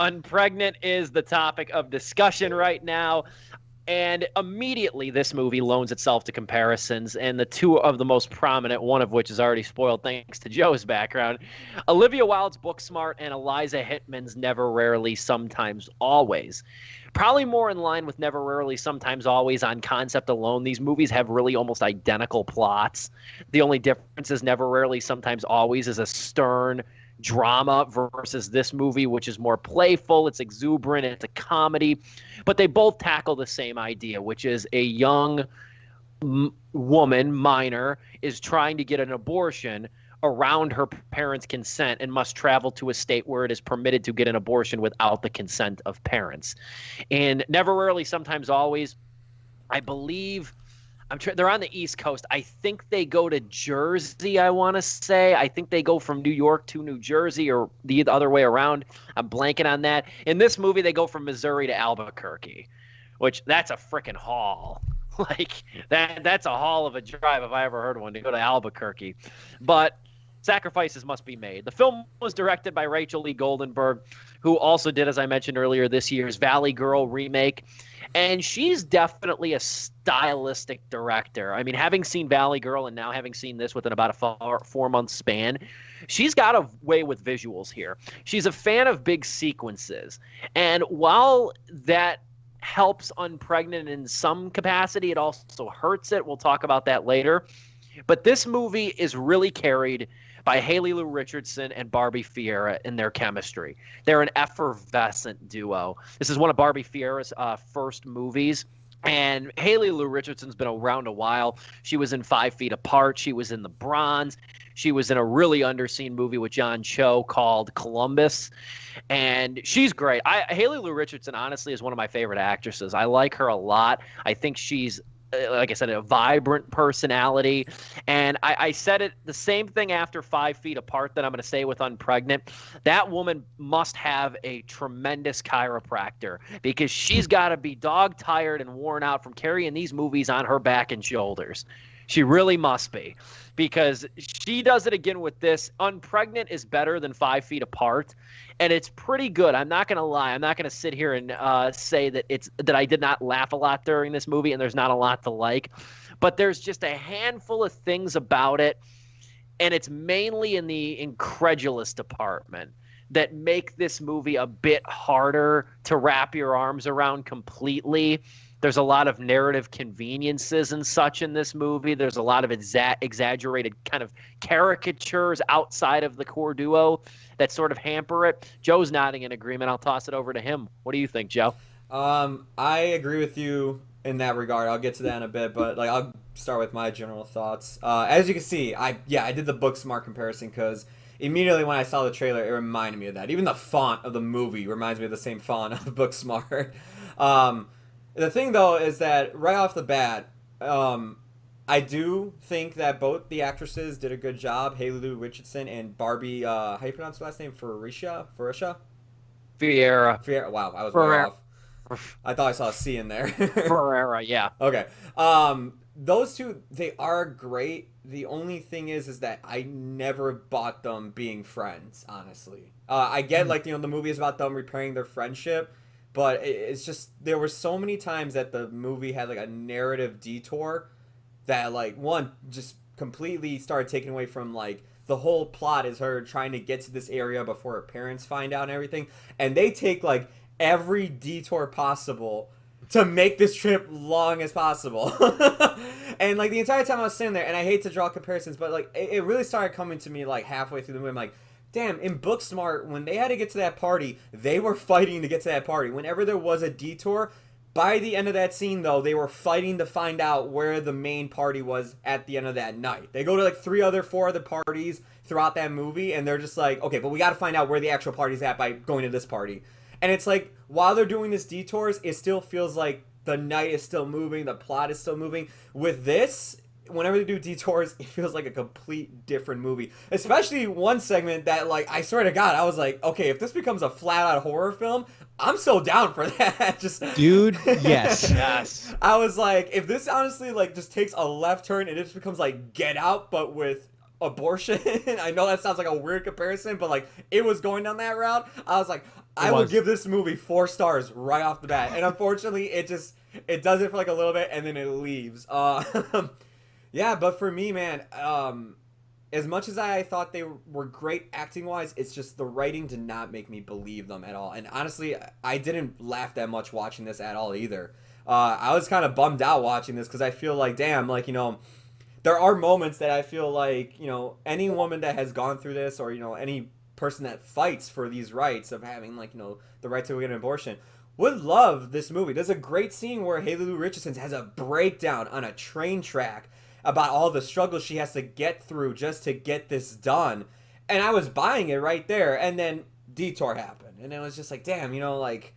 Unpregnant is the topic of discussion right now. And immediately, this movie loans itself to comparisons, and the two of the most prominent, one of which is already spoiled thanks to Joe's background, Olivia Wilde's Booksmart and Eliza Hittman's Never, Rarely, Sometimes, Always. Probably more in line with Never, Rarely, Sometimes, Always on concept alone. These movies have really almost identical plots. The only difference is Never, Rarely, Sometimes, Always is a stern drama versus this movie, which is more playful, it's exuberant, it's a comedy, but they both tackle the same idea, which is a young woman, minor, is trying to get an abortion around her parents' consent and must travel to a state where it is permitted to get an abortion without the consent of parents. And Never, Rarely, Sometimes, Always, I believe they're on the East Coast. I think they go to Jersey, I want to say. I think they go from New York to New Jersey or the other way around. I'm blanking on that. In this movie, they go from Missouri to Albuquerque, which that's a freaking haul. Like, that's a haul of a drive if I ever heard one, to go to Albuquerque. But sacrifices must be made. The film was directed by Rachel Lee Goldenberg, who also did, as I mentioned earlier, this year's Valley Girl remake. And she's definitely a stylistic director. I mean, having seen Valley Girl and now having seen this within about a 4-month span, she's got a way with visuals here. She's a fan of big sequences. And while that helps Unpregnant in some capacity, it also hurts it. We'll talk about that later. But this movie is really carried by Haley Lou Richardson and Barbie Ferreria in their chemistry. They're an effervescent duo. This is one of Barbie Ferreira's first movies. And Haley Lou Richardson's been around a while. She was in 5 Feet Apart. She was in The Bronze. She was in a really underseen movie with John Cho called Columbus. And she's great. Haley Lou Richardson, honestly, is one of my favorite actresses. I like her a lot. I think she's, like I said, a vibrant personality. And I said it the same thing after 5 Feet Apart that I'm going to say with Unpregnant. That woman must have a tremendous chiropractor, because she's got to be dog tired and worn out from carrying these movies on her back and shoulders. She really must be, because she does it again with this. Unpregnant is better than 5 Feet Apart, and it's pretty good. I'm not going to lie. I'm not going to sit here and say that I did not laugh a lot during this movie and there's not a lot to like, but there's just a handful of things about it, and it's mainly in the incredulous department that make this movie a bit harder to wrap your arms around completely. There's a lot of narrative conveniences and such in this movie. There's a lot of exaggerated kind of caricatures outside of the core duo that sort of hamper it. Joe's nodding in agreement. I'll toss it over to him. What do you think, Joe? I agree with you in that regard. I'll get to that in a bit, but I'll start with my general thoughts. As you can see, I did the Booksmart comparison because immediately when I saw the trailer, it reminded me of that. Even the font of the movie reminds me of the same font of Booksmart. The thing, though, is that right off the bat, I do think that both the actresses did a good job. Haley Lou Richardson and Barbie, how do you pronounce her last name? Ferreria? Ferreira. Wow, I was way off. I thought I saw a C in there. Ferreira, yeah. Okay. Those two, they are great. The only thing is that I never bought them being friends, honestly. I get, the movie is about them repairing their friendship, but it's just, there were so many times that the movie had a narrative detour that one just completely started taking away from the whole plot is her trying to get to this area before her parents find out and everything, and they take every detour possible to make this trip long as possible. And the entire time I was sitting there, and I hate to draw comparisons, but it really started coming to me halfway through the movie. I'm like, damn, in Booksmart, when they had to get to that party, they were fighting to get to that party. Whenever there was a detour, by the end of that scene, though, they were fighting to find out where the main party was at the end of that night. They go to 4 other parties throughout that movie, and they're just okay, but we got to find out where the actual party's at by going to this party. And it's while they're doing this detours, it still feels like the night is still moving, the plot is still moving. With this, whenever they do detours, it feels like a complete different movie. Especially one segment that, I swear to God, I was okay, if this becomes a flat-out horror film, I'm so down for that. Dude, yes. Yes. I was if this honestly, just takes a left turn and it just becomes Get Out, but with abortion. I know that sounds like a weird comparison, but it was going down that route. I was I would give this movie 4 stars right off the bat, and unfortunately, it does it for like a little bit and then it leaves. Yeah, but for me, man, as much as I thought they were great acting wise, it's just the writing did not make me believe them at all. And honestly, I didn't laugh that much watching this at all either. I was kind of bummed out watching this because I feel like, damn, like, you know, there are moments that I feel like, you know, any woman that has gone through this, or, you know, any person that fights for these rights of having, like, you know, the right to get an abortion would love this movie. There's a great scene where Haley Lou Richardson has a breakdown on a train track about all the struggles she has to get through just to get this done. And I was buying it right there. And then Detour happened. And it was just like, damn, you know, like,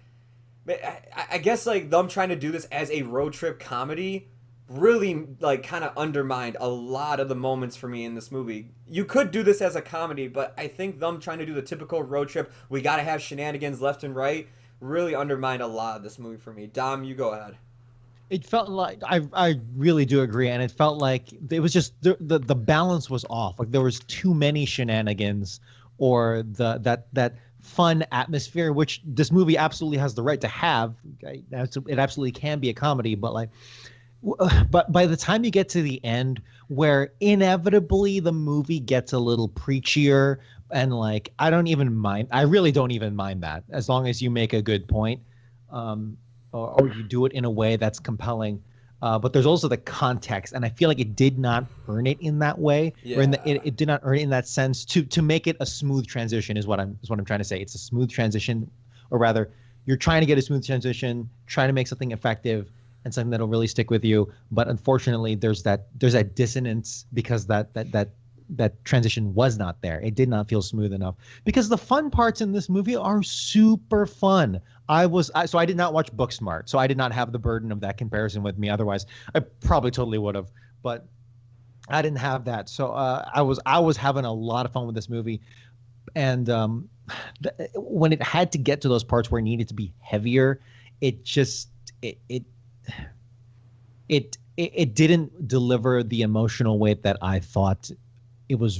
I guess, like, them trying to do this as a road trip comedy really, like, kind of undermined a lot of the moments for me in this movie. You could do this as a comedy, but I think them trying to do the typical road trip, we gotta have shenanigans left and right, really undermined a lot of this movie for me. Dom, you go ahead. It felt like I really do agree, and it felt like it was just the balance was off. Like there was too many shenanigans, or that fun atmosphere, which this movie absolutely has the right to have. It absolutely can be a comedy, but by the time you get to the end, where inevitably the movie gets a little preachier, and like I really don't even mind that, as long as you make a good point. Or you do it in a way that's compelling. But there's also the context, and I feel like it did not earn it in that way. Yeah. Or it did not earn it in that sense to make it a smooth transition is what I'm trying to say. It's a smooth transition, or rather, you're trying to get a smooth transition, trying to make something effective and something that'll really stick with you. But unfortunately, there's that dissonance because that transition was not there. It did not feel smooth enough, because the fun parts in this movie are super fun. So I did not watch Booksmart, so I did not have the burden of that comparison with me. Otherwise, I probably totally would have, but I didn't have that. So I was having a lot of fun with this movie, and when it had to get to those parts where it needed to be heavier, it didn't deliver the emotional weight that I thought it was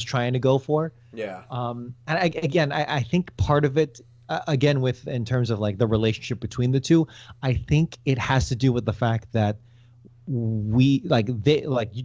trying to go for. Yeah. And I think part of it, again, in terms of like the relationship between the two, I think it has to do with the fact that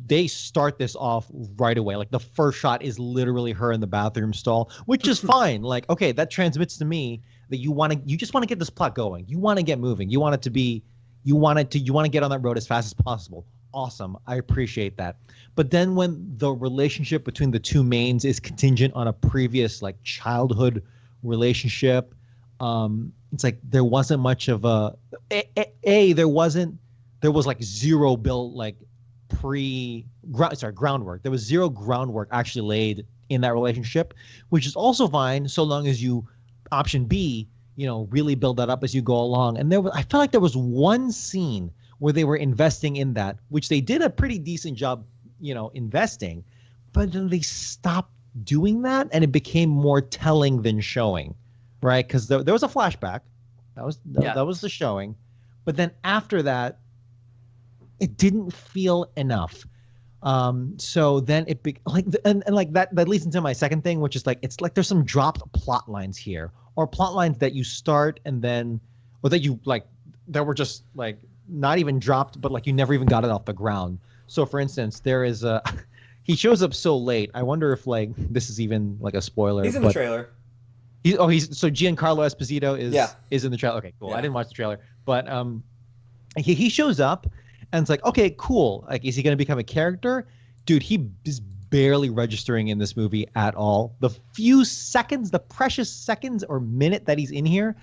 they start this off right away. Like the first shot is literally her in the bathroom stall, which is fine. Like, okay, that transmits to me that you just want to get this plot going. You want to get moving. You want to get on that road as fast as possible. Awesome. I appreciate that. But then when the relationship between the two mains is contingent on a previous like childhood relationship, it's like there wasn't much of there was like zero built like groundwork. There was zero groundwork actually laid in that relationship, which is also fine so long as you option B, you know, really build that up as you go along. And I felt like there was one scene where they were investing in that, which they did a pretty decent job, you know, investing, but then they stopped doing that, and it became more telling than showing, right? Because there was a flashback, that was the showing, but then after that, it didn't feel enough. So then that leads into my second thing, which is like it's like there's some dropped plot lines here, or plot lines that you start and then, or that you like that were just like not even dropped, but like you never even got it off the ground. So for instance, there is he shows up so late. I wonder if like this is even like a spoiler. He's in the trailer. So Giancarlo Esposito is in the trailer. Okay, cool. Yeah. I didn't watch the trailer, but he shows up, and it's like, okay, cool. Like, is he going to become a character? Dude, he is barely registering in this movie at all. The few seconds, the precious seconds or minute that he's in here,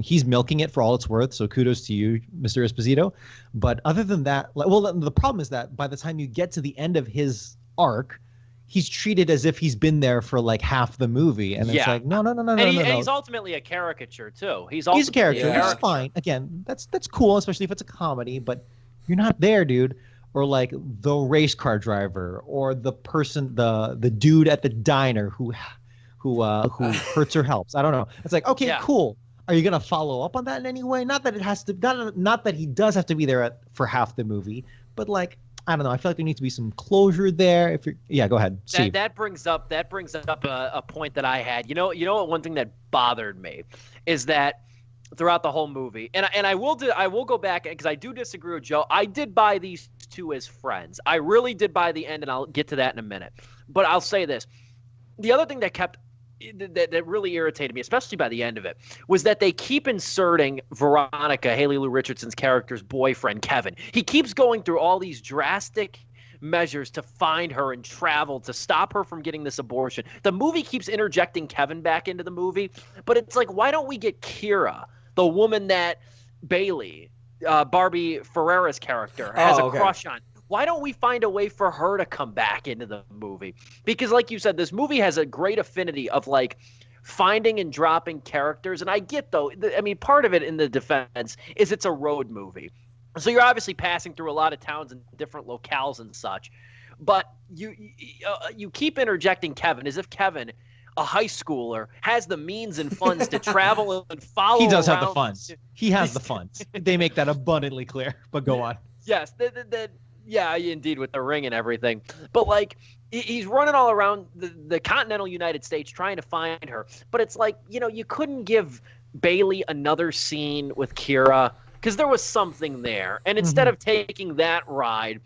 he's milking it for all it's worth. So kudos to you, Mr. Esposito. But other than that, the problem is that by the time you get to the end of his arc, he's treated as if he's been there for like half the movie, and it's like no. And he's ultimately a caricature too. He's a character, which is fine. Again, that's cool, especially if it's a comedy. But you're not there, dude. Or like the race car driver, or the person, the dude at the diner who hurts or helps. I don't know. It's like, okay, cool. Are you gonna follow up on that in any way? Not that it has to. Not that he does have to be there for half the movie, but like, I don't know. I feel like there needs to be some closure there. Yeah, go ahead, Steve. That brings up a point that I had. You know what? One thing that bothered me is that throughout the whole movie, and I will go back because I do disagree with Joe. I did buy these two as friends. I really did buy the end, and I'll get to that in a minute. But I'll say this: the other thing that really irritated me, especially by the end of it, was that they keep inserting Veronica, Haley Lou Richardson's character's boyfriend, Kevin. He keeps going through all these drastic measures to find her and travel to stop her from getting this abortion. The movie keeps interjecting Kevin back into the movie, but it's like, why don't we get Kira, the woman that Bailey, Barbie Ferreira's character, has a crush on? Why don't we find a way for her to come back into the movie? Because like you said, this movie has a great affinity of like finding and dropping characters. And I get though, I mean, part of it in the defense is it's a road movie. So you're obviously passing through a lot of towns and different locales and such. But you keep interjecting Kevin as if Kevin, a high schooler, has the means and funds to travel and follow. He does have the funds. He has the funds. They make that abundantly clear. But go on. Yes, yeah, indeed, with the ring and everything. But, like, he's running all around the continental United States trying to find her. But it's like, you couldn't give Bailey another scene with Kira because there was something there. And instead of taking that ride,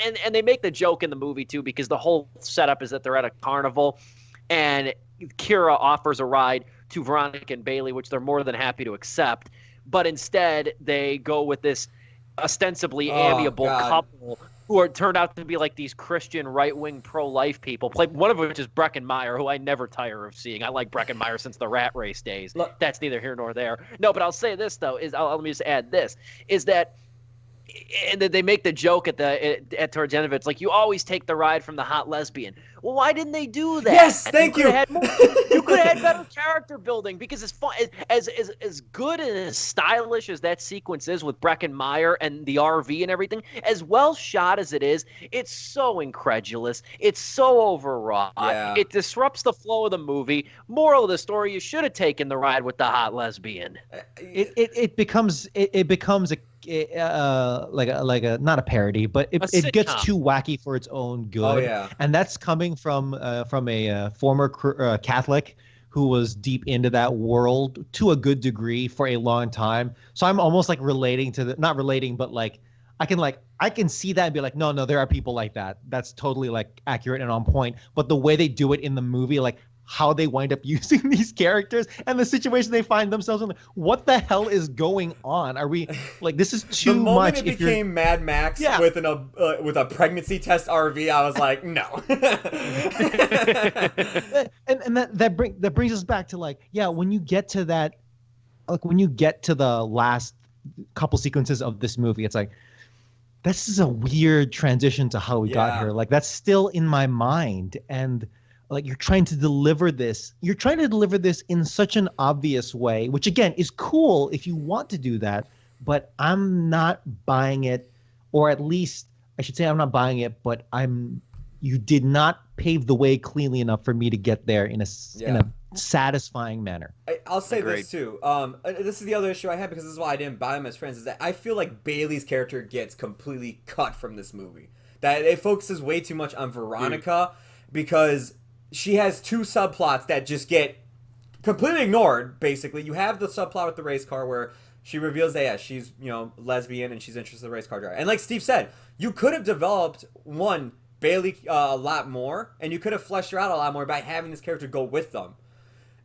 and they make the joke in the movie, too, because the whole setup is that they're at a carnival and Kira offers a ride to Veronica and Bailey, which they're more than happy to accept. But instead, they go with this ostensibly amiable couple who are turned out to be like these Christian right-wing pro-life people. One of which is Breckenmeyer, who I never tire of seeing. I like Breckenmeyer since the Rat Race days. Look, that's neither here nor there. No, but I'll say this though let me just add this is that. And they make the joke at towards the end of it. It's like, you always take the ride from the hot lesbian. Well, why didn't they do that? Yes, thank you. You could have had better character building because it's fun. As good and as stylish as that sequence is with Breckenmeyer and the RV and everything, as well shot as it is, it's so incredulous. It's so overwrought. Yeah. It disrupts the flow of the movie. Moral of the story: you should have taken the ride with the hot lesbian. It becomes a like a not a parody, but it gets too wacky for its own good. Oh yeah, and that's coming from a former Catholic who was deep into that world to a good degree for a long time. So I'm almost like relating to not relating, but like I can see that and be like, no, there are people like that. That's totally like accurate and on point. But the way they do it in the movie, like how they wind up using these characters and the situation they find themselves in. What the hell is going on? Are we like, this is too much? The moment it became Mad Max with a pregnancy test RV, I was like, no. and that brings us back to like, yeah, when you get to that, like when you get to the last couple sequences of this movie, it's like, this is a weird transition to how we got here. Like that's still in my mind. And like you're trying to deliver this in such an obvious way, which again is cool if you want to do that, but I'm not buying it, or at least I should say I'm not buying it, but you did not pave the way cleanly enough for me to get there in a satisfying manner. I'll say this too. This is the other issue I had, because this is why I didn't buy them as friends, is that I feel like Bailey's character gets completely cut from this movie. That it focuses way too much on Veronica because she has two subplots that just get completely ignored, basically. You have the subplot with the race car where she reveals that, she's, lesbian and she's interested in the race car driver. And like Steve said, you could have developed, Bailey a lot more, and you could have fleshed her out a lot more by having this character go with them.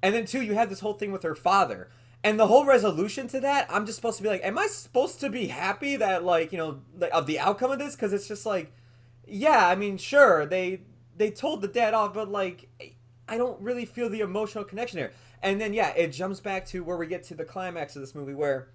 And then, two, you had this whole thing with her father. And the whole resolution to that, I'm just supposed to be like, am I supposed to be happy that, of the outcome of this? Because it's just like, yeah, I mean, sure, they told the dad off, but I don't really feel the emotional connection there. And then it jumps back to where we get to the climax of this movie, where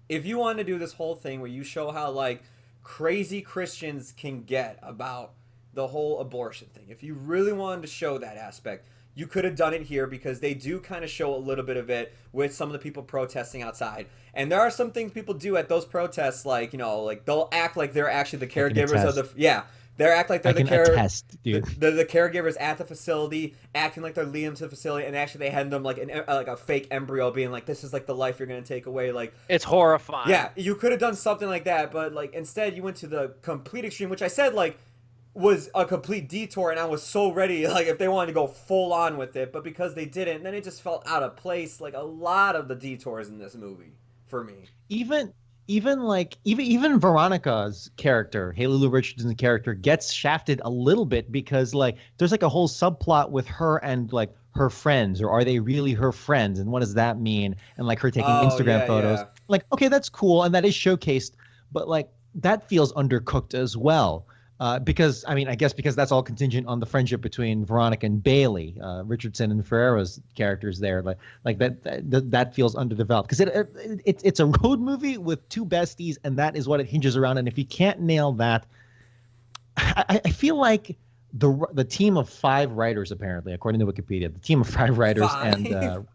if you want to do this whole thing where you show how crazy Christians can get about the whole abortion thing, if you really wanted to show that aspect, you could have done it here, because they do kind of show a little bit of it with some of the people protesting outside. And there are some things people do at those protests, they'll act like they're actually the caregivers of the They act like they're I can attest, dude. The caregivers at the facility, acting like they're leading them to the facility, and actually they hand them like like a fake embryo, being like, "This is like the life you're gonna take away." Like, it's horrifying. Yeah, you could have done something like that, but like instead you went to the complete extreme, which I said like was a complete detour, and I was so ready like if they wanted to go full on with it, but because they didn't, then it just felt out of place. Like a lot of the detours in this movie for me. Even Veronica's character, Haley Lou Richardson's character, gets shafted a little bit because like there's like a whole subplot with her and like her friends, or are they really her friends, and what does that mean? And like her taking Instagram photos. Yeah. Like, okay, that's cool, and that is showcased, but like that feels undercooked as well. Because I mean, I guess because that's all contingent on the friendship between Veronica and Bailey, Richardson and Ferrera's characters there. Like that feels underdeveloped because it's a road movie with two besties, and that is what it hinges around. And if you can't nail that, I feel like the team of 5 writers, apparently, according to Wikipedia, the team of 5 writers, and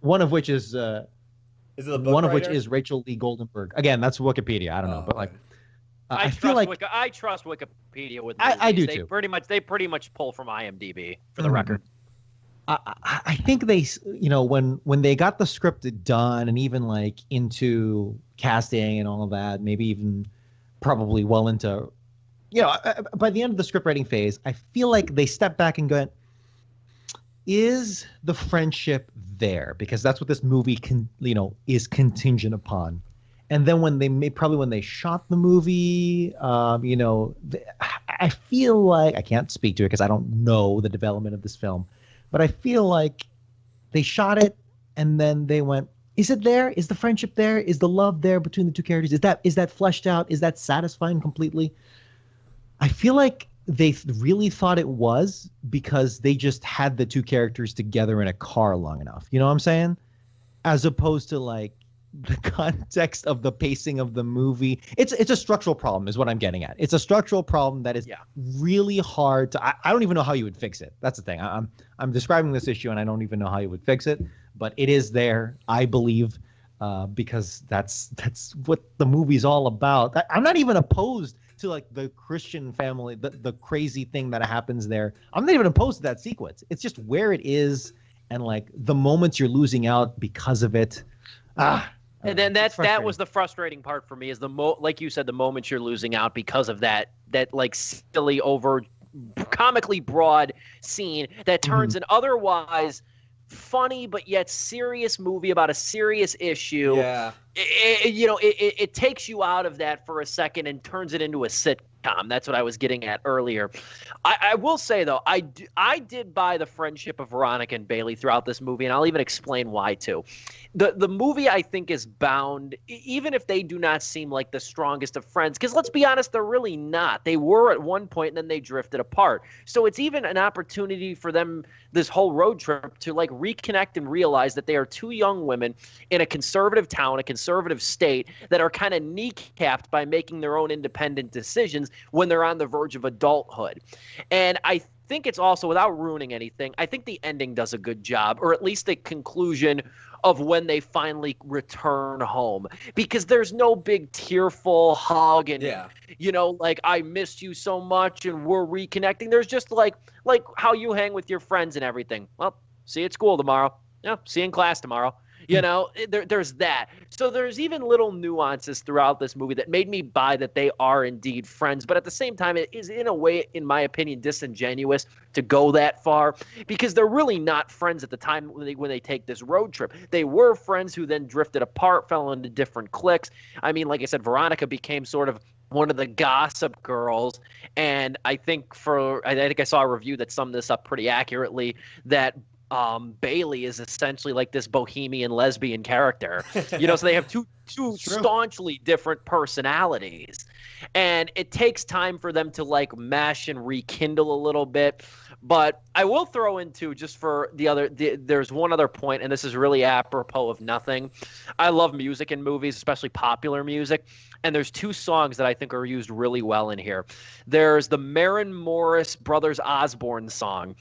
one of which is which is Rachel Lee Goldenberg. Again, that's Wikipedia. I don't know, but like. I feel like I trust Wikipedia with movies. I do too. They pretty much pull from IMDb for the record. I think they, when they got the script done and even like into casting and all of that, maybe even probably well into, by the end of the script writing phase, I feel like they step back and go, is the friendship there? Because that's what this movie is contingent upon. And then when they shot the movie, I feel like, I can't speak to it because I don't know the development of this film, but I feel like they shot it and then they went, is it there? Is the friendship there? Is the love there between the two characters? Is that fleshed out? Is that satisfying completely? I feel like they really thought it was because they just had the two characters together in a car long enough. You know what I'm saying? As opposed to like, the context of the pacing of the movie, it's a structural problem is what I'm getting at. It's a structural problem that is really hard to I don't even know how you would fix it. That's the thing. I'm describing this issue and I don't even know how you would fix it, but it is there, I believe, because that's what the movie's all about. I'm not even opposed to like the Christian family, the crazy thing that happens there. I'm not even opposed to that sequence. It's just where it is and like the moments you're losing out because of it. And then that was the frustrating part for me is like you said, the moments you're losing out because of that like silly over comically broad scene that turns an otherwise funny but yet serious movie about a serious issue. Yeah. It takes you out of that for a second and turns it into a sitcom. That's what I was getting at earlier. I will say, though, I did buy the friendship of Veronica and Bailey throughout this movie, and I'll even explain why, too. The movie, I think, is bound, even if they do not seem like the strongest of friends, because let's be honest, they're really not. They were at one point, and then they drifted apart. So it's even an opportunity for them, this whole road trip, to like reconnect and realize that they are two young women in a conservative town, a conservative state, that are kind of kneecapped by making their own independent decisions when they're on the verge of adulthood. And I think it's also, without ruining anything, I think the ending does a good job, or at least the conclusion of when they finally return home, because there's no big tearful hug and like I missed you so much and we're reconnecting. There's just like how you hang with your friends and everything. Well, see you at school tomorrow. Yeah, see you in class tomorrow. There's that. So there's even little nuances throughout this movie that made me buy that they are indeed friends. But at the same time, it is in a way, in my opinion, disingenuous to go that far because they're really not friends at the time when they take this road trip. They were friends who then drifted apart, fell into different cliques. I mean, like I said, Veronica became sort of one of the gossip girls. And I think I saw a review that summed this up pretty accurately, that Bailey is essentially like this bohemian lesbian character, so they have two staunchly different personalities, and it takes time for them to like mesh and rekindle a little bit. But I will throw into, just for there's one other point, and this is really apropos of nothing. I love music in movies, especially popular music. And there's 2 songs that I think are used really well in here. There's the Maren Morris Brothers Osborne song.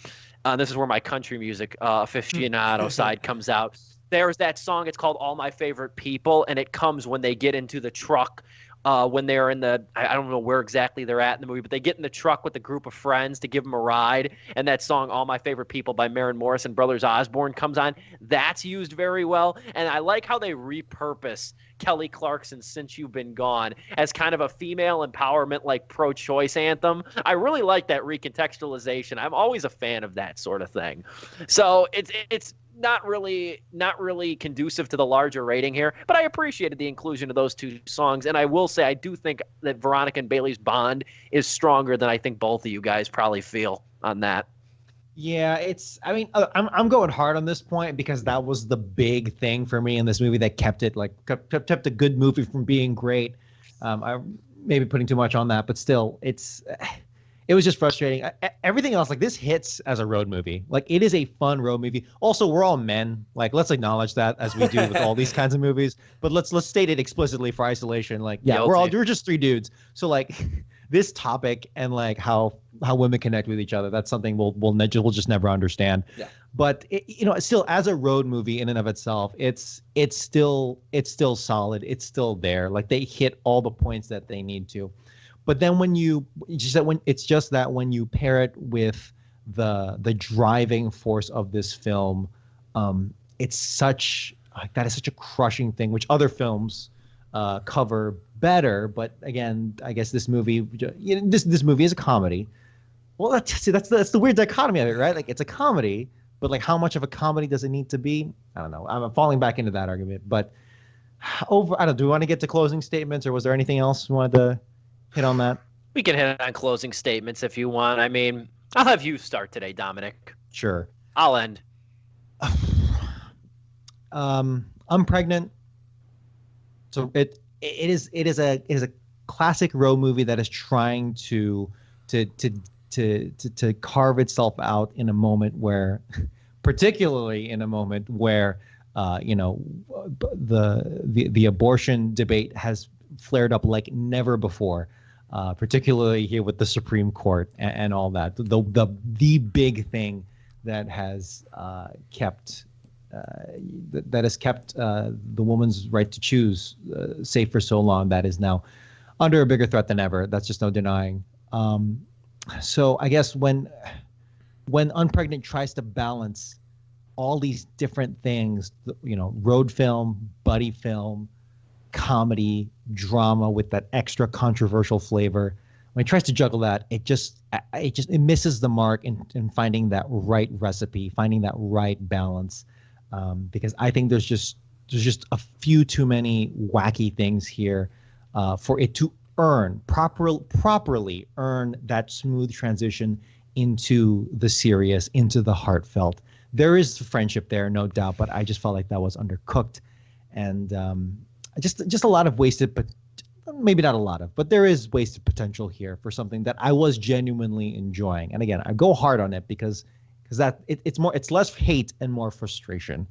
This is where my country music aficionado side comes out. There's that song. It's called All My Favorite People, and it comes when they get into the truck when they're in I don't know where exactly they're at in the movie, but they get in the truck with a group of friends to give them a ride. And that song, All My Favorite People by Maren Morris and Brothers Osborne comes on. That's used very well. And I like how they repurpose Kelly Clarkson's Since You've Been Gone as kind of a female empowerment, like pro-choice anthem. I really like that recontextualization. I'm always a fan of that sort of thing. So it's not really conducive to the larger rating here, but I appreciated the inclusion of those two songs. And I will say, I do think that Veronica and Bailey's bond is stronger than I think both of you guys probably feel on that. Yeah, I'm going hard on this point because that was the big thing for me in this movie that kept a good movie from being great. I may be putting too much on that, but still, it was just frustrating. Everything else, like, this hits as a road movie. Like, it is a fun road movie. Also, we're all men. Like, let's acknowledge that, as we do with all these kinds of movies. But let's state it explicitly for isolation. Like, yeah, we're just three dudes. So, like, this topic and like how women connect with each other, that's something we'll just never understand. Yeah. But still, as a road movie in and of itself, it's still solid. It's still there. Like, they hit all the points that they need to. But then when you pair it with the driving force of this film, it's such a crushing thing, which other films cover better. But again, I guess this movie is a comedy. Well, that's the weird dichotomy of it, right? Like, it's a comedy, but like, how much of a comedy does it need to be? I don't know. I'm falling back into that argument. But do we want to get to closing statements, or was there anything else you wanted to hit on that? We can hit on closing statements if you want. I mean, I'll have you start today, Dominic. Sure. I'll end. Unpregnant. So it is a classic road movie that is trying to carve itself out in a moment where, particularly in a moment where, the abortion debate has flared up like never before. Particularly here with the Supreme Court and all that. The big thing that has kept the woman's right to choose safe for so long, that is now under a bigger threat than ever. That's just no denying. So I guess when Unpregnant tries to balance all these different things, road film, buddy film, comedy, drama with that extra controversial flavor, when it tries to juggle that, it misses the mark in finding that right recipe, finding that right balance. Because I think there's just a few too many wacky things here for it to properly earn that smooth transition into the serious, into the heartfelt. There is friendship there, no doubt, but I just felt like that was undercooked, and just a lot of wasted, but maybe not a lot of, but there is wasted potential here for something that I was genuinely enjoying. And again, I go hard on it because it's less hate and more frustration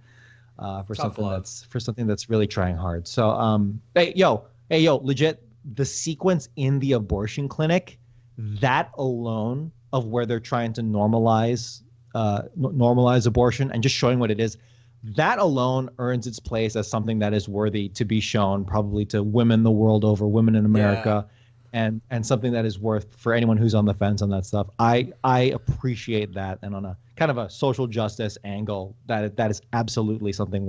for something that's really trying hard. So hey yo, legit, the sequence in the abortion clinic, that alone, of where they're trying to normalize abortion and just showing what it is, that alone earns its place as something that is worthy to be shown probably to women the world over, women in America, and something that is worth for anyone who's on the fence on that stuff. I appreciate that, and on a kind of a social justice angle, that is absolutely something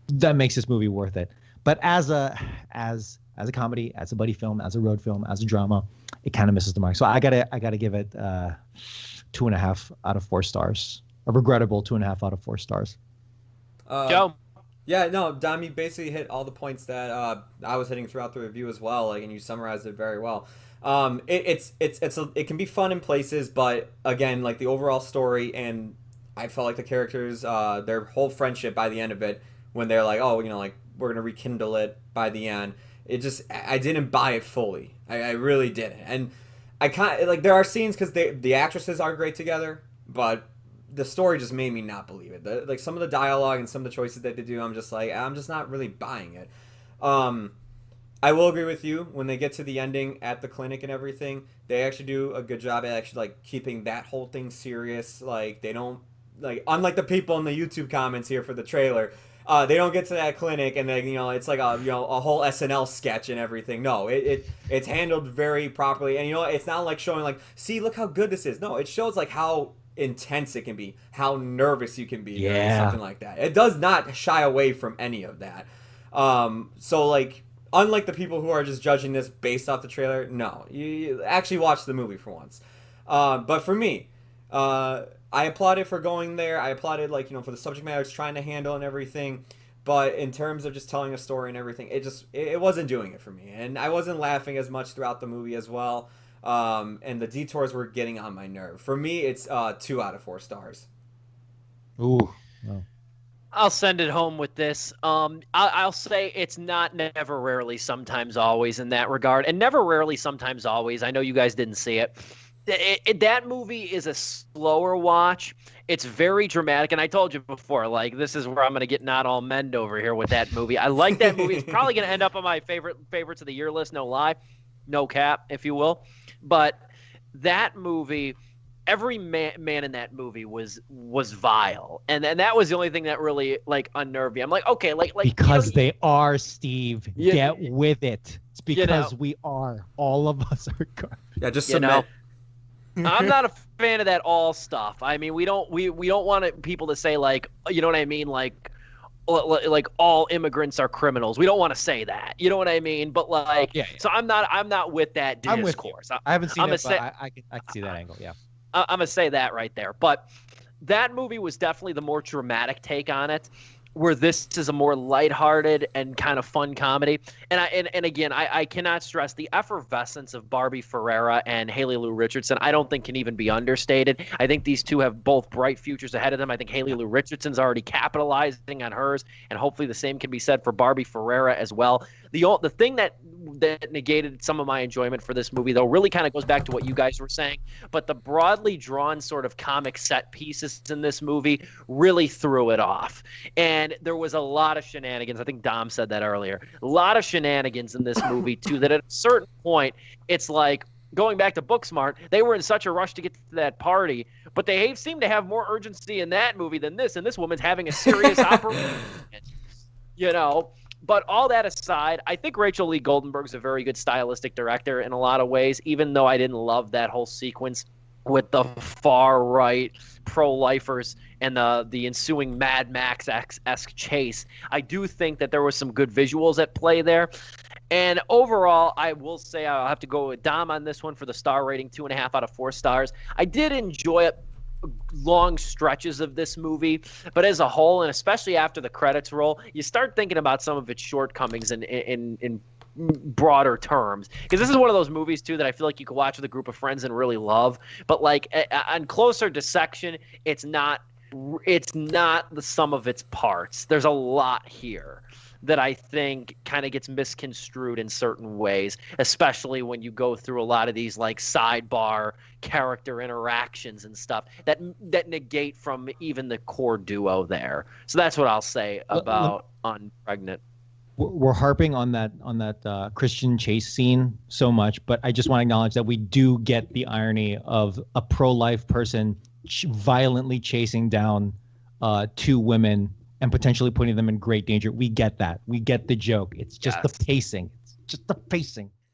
that makes this movie worth it. But as a comedy, as a buddy film, as a road film, as a drama, it kind of misses the mark. So I gotta give it 2.5 out of 4 stars. A regrettable 2.5 out of 4 stars. Joe. Yeah, no, Dom, you basically hit all the points that I was hitting throughout the review as well. Like, and you summarized it very well. It can be fun in places, but again, like, the overall story, and I felt like the characters, their whole friendship by the end of it, when they're like, oh, like, we're gonna rekindle it by the end. I didn't buy it fully. I really didn't, and I kind of like, there are scenes because the actresses are great together, but the story just made me not believe it. Like, some of the dialogue and some of the choices that they do, I'm just not really buying it. I will agree with you, when they get to the ending at the clinic and everything, they actually do a good job at actually, like, keeping that whole thing serious. Like, they don't, like, unlike the people in the YouTube comments here for the trailer, They don't get to that clinic and then it's like a a whole SNL sketch and everything. No, it's handled very properly, and it's not like showing like, see, look how good this is. No, it shows like how intense it can be, how nervous you can be during something like that. It does not shy away from any of that. So like, unlike the people who are just judging this based off the trailer, no, you actually watch the movie for once. But for me, I applaud it for going there. I applaud it, like, for the subject matter it's trying to handle and everything. But in terms of just telling a story and everything, it wasn't doing it for me. And I wasn't laughing as much throughout the movie as well. And the detours were getting on my nerve. For me, it's 2 out of 4 stars. Ooh. Oh. I'll send it home with this. I'll say it's not never, rarely, sometimes, always in that regard. And never, rarely, sometimes, always. I know you guys didn't see it. That movie is a slower watch. It's very dramatic, and I told you before, like, this is where I'm going to get not all mend over here with that movie. I like that movie. It's probably going to end up on my favorites of the year list, no lie, no cap, if you will. But that movie, every man in that movie was vile, and that was the only thing that really like unnerved me. I'm like, okay, like because they are, Steve. Get with it. It's because we are. All of us are garbage. Yeah, just submit. I'm not a fan of that all stuff. I mean, we don't want people to say, like, you know what I mean, like all immigrants are criminals. We don't want to say that. You know what I mean? But like, so I'm not with that discourse. I haven't seen it, but I can see that angle. Yeah, I'm gonna say that right there. But that movie was definitely the more dramatic take on it, where this is a more lighthearted and kind of fun comedy. And again, I cannot stress the effervescence of Barbie Ferreira and Haley Lou Richardson. I don't think can even be understated. I think these two have both bright futures ahead of them. I think Haley Lou Richardson's already capitalizing on hers, and hopefully the same can be said for Barbie Ferreira as well. The thing that negated some of my enjoyment for this movie, though, really kind of goes back to what you guys were saying, but the broadly drawn sort of comic set pieces in this movie really threw it off. And there was a lot of shenanigans. I think Dom said that earlier. A lot of shenanigans in this movie, too, that at a certain point, it's like, going back to Booksmart, they were in such a rush to get to that party, but they seem to have more urgency in that movie than this, and this woman's having a serious operation. But all that aside, I think Rachel Lee Goldenberg's a very good stylistic director in a lot of ways, even though I didn't love that whole sequence with the far-right pro-lifers and the ensuing Mad Max-esque chase. I do think that there was some good visuals at play there. And overall, I will say I'll have to go with Dom on this one for the star rating, 2.5 out of 4 stars. I did enjoy it. Long stretches of this movie, but as a whole, and especially after the credits roll, you start thinking about some of its shortcomings in broader terms, because this is one of those movies too that I feel like you could watch with a group of friends and really love, but like on closer dissection, it's not the sum of its parts. There's a lot here that I think kind of gets misconstrued in certain ways, especially when you go through a lot of these like sidebar character interactions and stuff that negate from even the core duo there. So that's what I'll say about Unpregnant. We're harping on that Christian chase scene so much, but I just want to acknowledge that we do get the irony of a pro-life person violently chasing down 2 women and potentially putting them in great danger. We get that. We get the joke. It's just the pacing. It's just the pacing.